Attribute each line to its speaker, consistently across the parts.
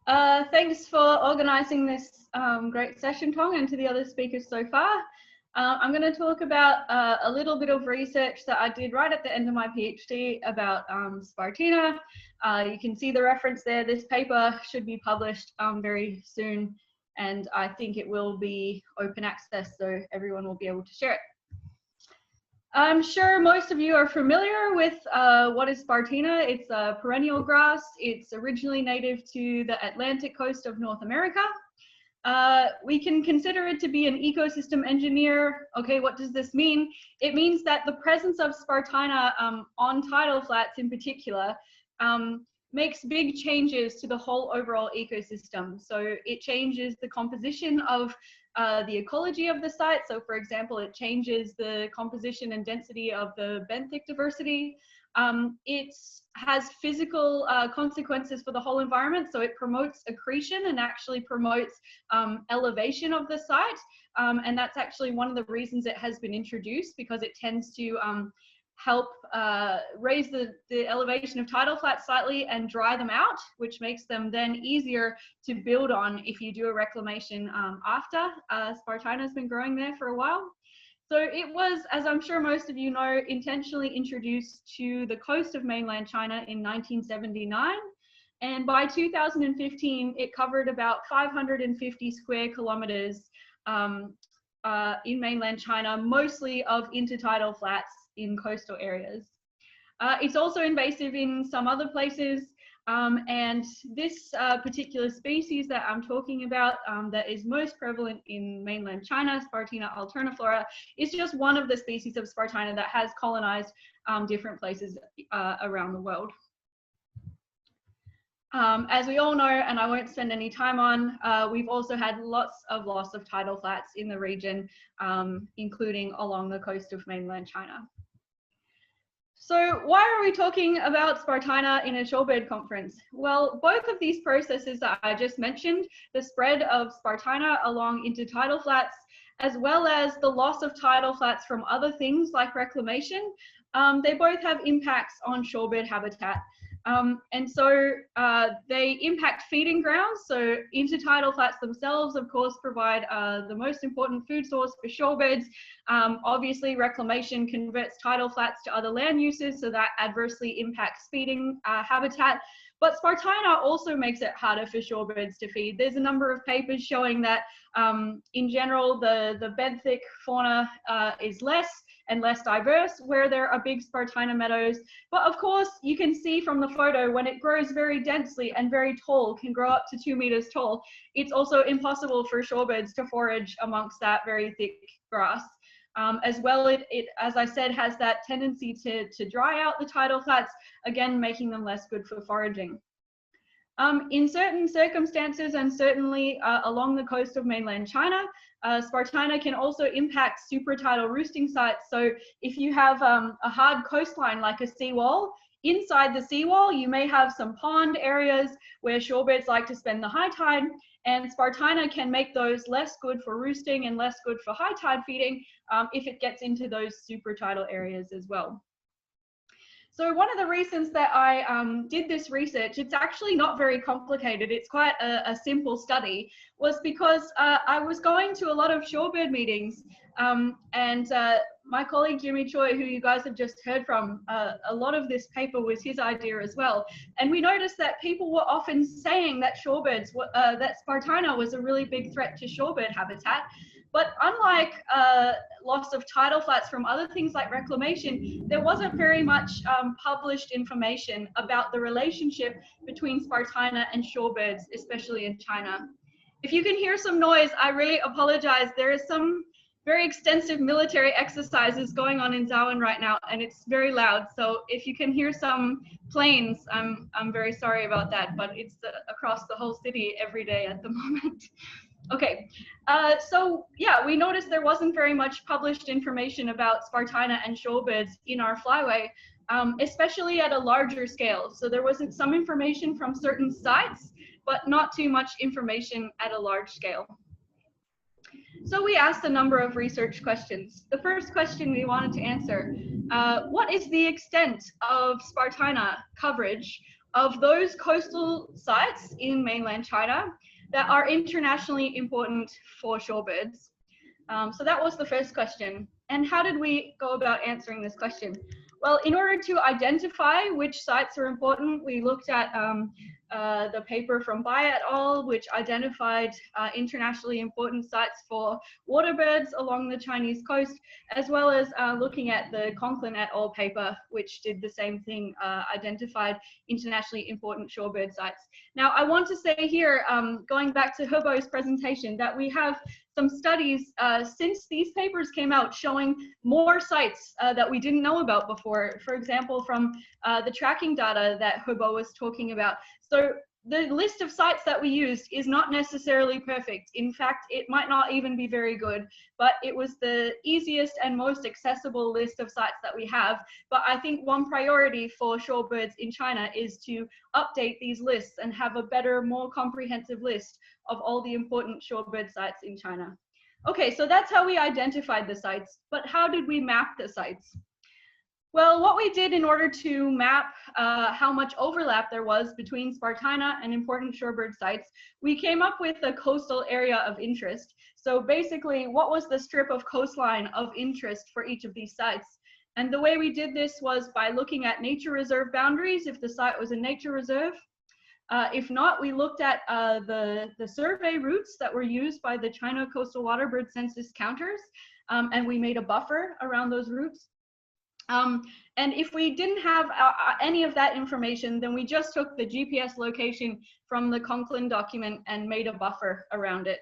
Speaker 1: Thanks for organising this great session, Tong, and to the other speakers so far. I'm going to talk about a little bit of research that I did right at the end of my PhD about Spartina. You can see the reference there. This paper should be published very soon, and I think it will be open access, so everyone will be able to share it. I'm sure most of you are familiar with what is Spartina. It's a perennial grass. It's originally native to the Atlantic coast of North America. We can consider it to be an ecosystem engineer. Okay, what does this mean? It means that the presence of Spartina on tidal flats in particular makes big changes to the whole overall ecosystem. So it changes the composition of the ecology of the site. So for example, it changes the composition and density of the benthic diversity. It has physical consequences for the whole environment. So it promotes accretion and actually promotes elevation of the site. And that's actually one of the reasons it has been introduced, because it tends to help raise the elevation of tidal flats slightly and dry them out, which makes them then easier to build on if you do a reclamation after. Spartina has been growing there for a while. So it was, as I'm sure most of you know, intentionally introduced to the coast of mainland China in 1979. And by 2015, it covered about 550 square kilometers in mainland China, mostly of intertidal flats in coastal areas. It's also invasive in some other places, and this particular species that I'm talking about that is most prevalent in mainland China, Spartina alterniflora, is just one of the species of Spartina that has colonized different places around the world. As we all know, and I won't spend any time on, we've also had lots of loss of tidal flats in the region, including along the coast of mainland China. So why are we talking about Spartina in a shorebird conference? Well, both of these processes that I just mentioned, the spread of Spartina along intertidal flats, as well as the loss of tidal flats from other things like reclamation, they both have impacts on shorebird habitat. And so they impact feeding grounds. So intertidal flats themselves, of course, provide the most important food source for shorebirds. Obviously, reclamation converts tidal flats to other land uses, so that adversely impacts feeding habitat. But Spartina also makes it harder for shorebirds to feed. There's a number of papers showing that in general, the benthic fauna is less and less diverse where there are big Spartina meadows. But of course, you can see from the photo, when it grows very densely and very tall, can grow up to 2 meters tall, it's also impossible for shorebirds to forage amongst that very thick grass. As well, it, as I said, has that tendency to dry out the tidal flats, again, making them less good for foraging. In certain circumstances, and certainly along the coast of mainland China, Spartina can also impact supratidal roosting sites. So if you have a hard coastline like a seawall, inside the seawall you may have some pond areas where shorebirds like to spend the high tide, and Spartina can make those less good for roosting and less good for high tide feeding if it gets into those supratidal areas as well. So one of the reasons that I did this research, it's actually not very complicated, it's quite a simple study, was because I was going to a lot of shorebird meetings, and my colleague Jimmy Choi, who you guys have just heard from, a lot of this paper was his idea as well. And we noticed that people were often saying that shorebirds, that Spartina was a really big threat to shorebird habitat. But unlike loss of tidal flats from other things like reclamation, there wasn't very much published information about the relationship between Spartina and shorebirds, especially in China. If you can hear some noise, I really apologize. There is some very extensive military exercises going on in Zawan right now, and it's very loud. So if you can hear some planes, I'm very sorry about that, but it's across the whole city every day at the moment. Okay, so yeah, we noticed there wasn't very much published information about Spartina and shorebirds in our Flyway, especially at a larger scale. So there wasn't some information from certain sites, but not too much information at a large scale. So we asked a number of research questions. The first question we wanted to answer, what is the extent of Spartina coverage of those coastal sites in mainland China that are internationally important for shorebirds. So that was the first question. And how did we go about answering this question? Well, in order to identify which sites are important, we looked at the paper from Bai et al., which identified internationally important sites for water birds along the Chinese coast, as well as looking at the Conklin et al. Paper, which did the same thing, identified internationally important shorebird sites. Now, I want to say here, going back to Hebo's presentation, that we have some studies since these papers came out showing more sites that we didn't know about before. For example, from the tracking data that Hebo was talking about. So the list of sites that we used is not necessarily perfect. In fact, it might not even be very good, but it was the easiest and most accessible list of sites that we have. But I think one priority for shorebirds in China is to update these lists and have a better, more comprehensive list of all the important shorebird sites in China. Okay, so that's how we identified the sites, but how did we map the sites? Well, what we did in order to map how much overlap there was between Spartina and important shorebird sites, we came up with a coastal area of interest. So basically, what was the strip of coastline of interest for each of these sites? And the way we did this was by looking at nature reserve boundaries, if the site was a nature reserve. If not, we looked at the survey routes that were used by the China Coastal Waterbird Census counters, and we made a buffer around those routes. And if we didn't have any of that information, then we just took the GPS location from the Conklin document and made a buffer around it.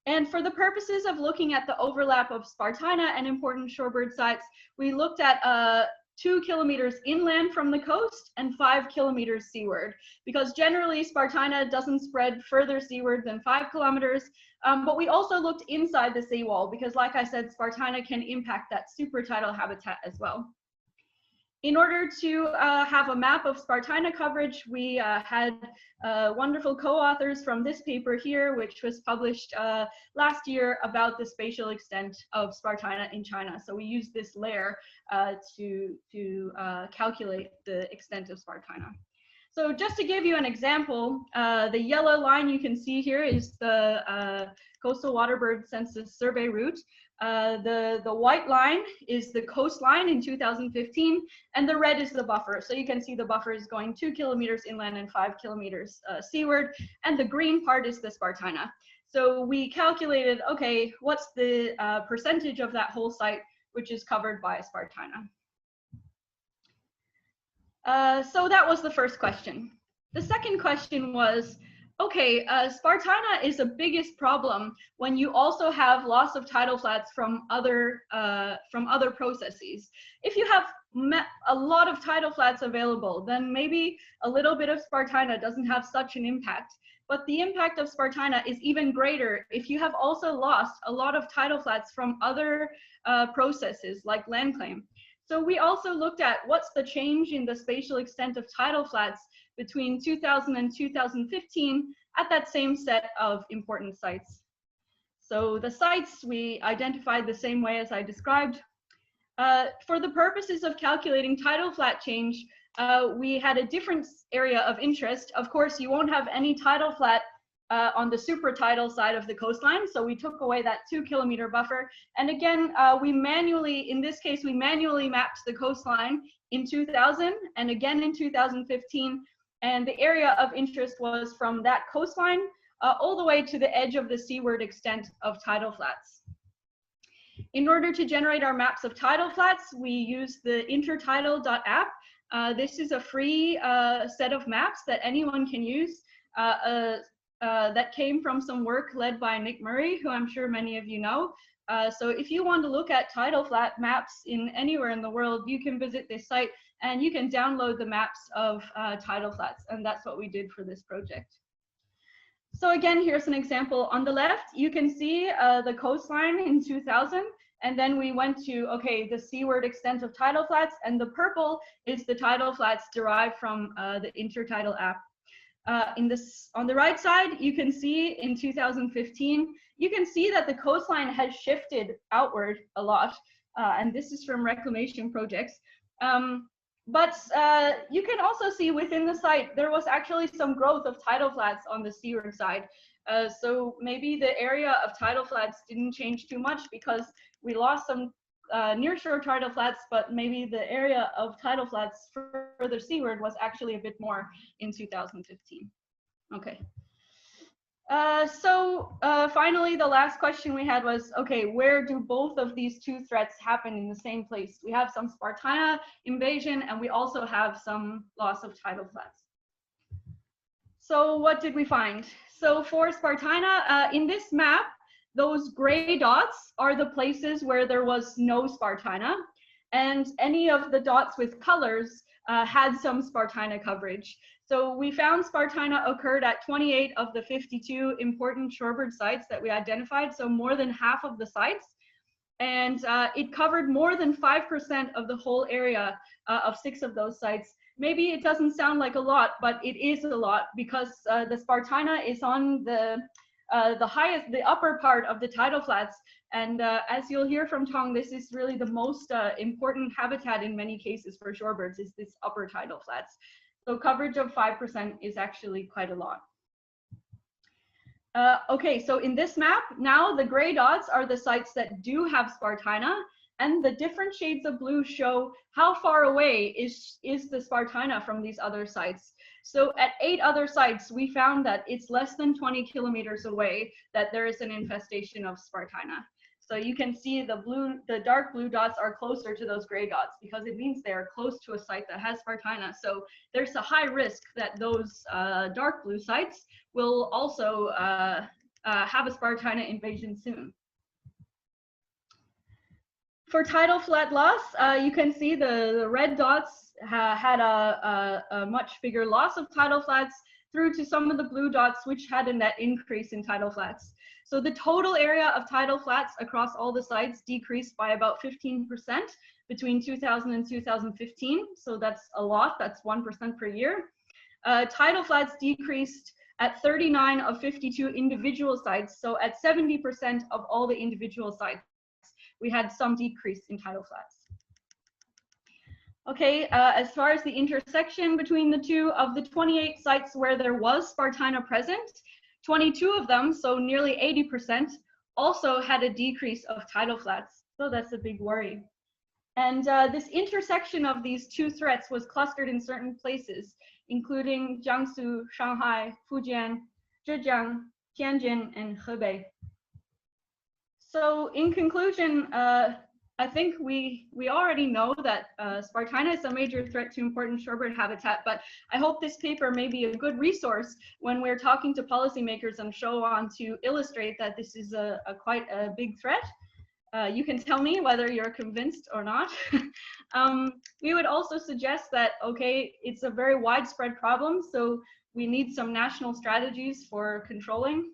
Speaker 1: And for the purposes of looking at the overlap of Spartina and important shorebird sites, we looked at 2 kilometers inland from the coast and 5 kilometers seaward, because generally Spartina doesn't spread further seaward than 5 kilometers. But we also looked inside the seawall because, like I said, Spartina can impact that supertidal habitat as well. In order to have a map of Spartina coverage, we had wonderful co-authors from this paper here, which was published last year about the spatial extent of Spartina in China. So we used this layer to calculate the extent of Spartina. So just to give you an example, the yellow line you can see here is the Coastal Waterbird Census survey route. The white line is the coastline in 2015, and the red is the buffer. So you can see the buffer is going 2 kilometers inland and 5 kilometers seaward, and the green part is the Spartina. So we calculated, okay, what's the percentage of that whole site which is covered by Spartina? So that was the first question. The second question was, okay, Spartina is the biggest problem when you also have loss of tidal flats from other processes. If you have a lot of tidal flats available, then maybe a little bit of Spartina doesn't have such an impact. But the impact of Spartina is even greater if you have also lost a lot of tidal flats from other processes like land claim. So we also looked at what's the change in the spatial extent of tidal flats between 2000 and 2015 at that same set of important sites. So the sites we identified the same way as I described. For the purposes of calculating tidal flat change, we had a different area of interest. Of course, you won't have any tidal flat on the supertidal side of the coastline, so we took away that 2 kilometer buffer. And again, we manually, in this case, we manually mapped the coastline in 2000 and again in 2015. And the area of interest was from that coastline all the way to the edge of the seaward extent of tidal flats. In order to generate our maps of tidal flats, we use the intertidal.app. This is a free set of maps that anyone can use. That came from some work led by Nick Murray, who I'm sure many of you know. So if you want to look at tidal flat maps in anywhere in the world, you can visit this site and you can download the maps of tidal flats, and that's what we did for this project. So again, here's an example. On the left, you can see the coastline in 2000, and then we went to, okay, the seaward extent of tidal flats, and the purple is the tidal flats derived from the Intertidal app. On the right side, you can see in 2015, you can see that the coastline has shifted outward a lot, and this is from reclamation projects. But you can also see within the site, there was actually some growth of tidal flats on the seaward side. So maybe the area of tidal flats didn't change too much because we lost some nearshore tidal flats, but maybe the area of tidal flats further seaward was actually a bit more in 2015. Okay. Finally, the last question we had was, okay, where do both of these two threats happen in the same place? We have some Spartina invasion, and we also have some loss of tidal flats. So what did we find? So for Spartina, in this map, those gray dots are the places where there was no Spartina, and any of the dots with colors had some Spartina coverage. So we found Spartina occurred at 28 of the 52 important shorebird sites that we identified, so more than half of the sites. And it covered more than 5% of the whole area of 6 of those sites. Maybe it doesn't sound like a lot, but it is a lot because the Spartina is on the upper part of the tidal flats. And as you'll hear from Tong, this is really the most important habitat in many cases for shorebirds, is this upper tidal flats. So coverage of 5% is actually quite a lot. Okay, so in this map, now the gray dots are the sites that do have Spartina, and the different shades of blue show how far away is the Spartina from these other sites. So at 8 other sites, we found that it's less than 20 kilometers away that there is an infestation of Spartina. So you can see the dark blue dots are closer to those gray dots because it means they are close to a site that has Spartina. So there's a high risk that those dark blue sites will also have a Spartina invasion soon. For tidal flat loss, you can see the red dots had a much bigger loss of tidal flats through to some of the blue dots, which had a net increase in tidal flats. So the total area of tidal flats across all the sites decreased by about 15% between 2000 and 2015. So that's a lot, that's 1% per year. Tidal flats decreased at 39 of 52 individual sites. So at 70% of all the individual sites, we had some decrease in tidal flats. Okay, as far as the intersection between the two, of the 28 sites where there was Spartina present, 22 of them, so nearly 80%, also had a decrease of tidal flats. So that's a big worry. And this intersection of these two threats was clustered in certain places, including Jiangsu, Shanghai, Fujian, Zhejiang, Tianjin, and Hebei. So in conclusion, I think we already know that Spartina is a major threat to important shorebird habitat, but I hope this paper may be a good resource when we're talking to policymakers and so on to illustrate that this is quite a big threat. You can tell me whether you're convinced or not. We would also suggest that, okay, it's a very widespread problem, so we need some national strategies for controlling.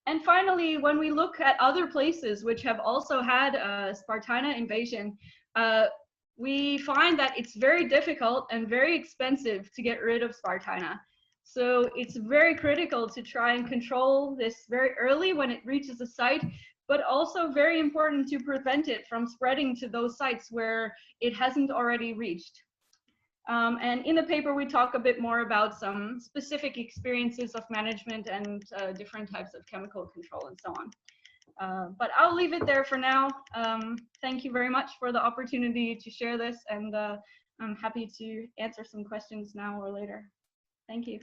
Speaker 1: And finally, when we look at other places which have also had Spartina invasion, we find that it's very difficult and very expensive to get rid of Spartina. So it's very critical to try and control this very early when it reaches a site, but also very important to prevent it from spreading to those sites where it hasn't already reached. And in the paper, we talk a bit more about some specific experiences of management and different types of chemical control and so on. But I'll leave it there for now. Thank you very much for the opportunity to share this, and I'm happy to answer some questions now or later. Thank you.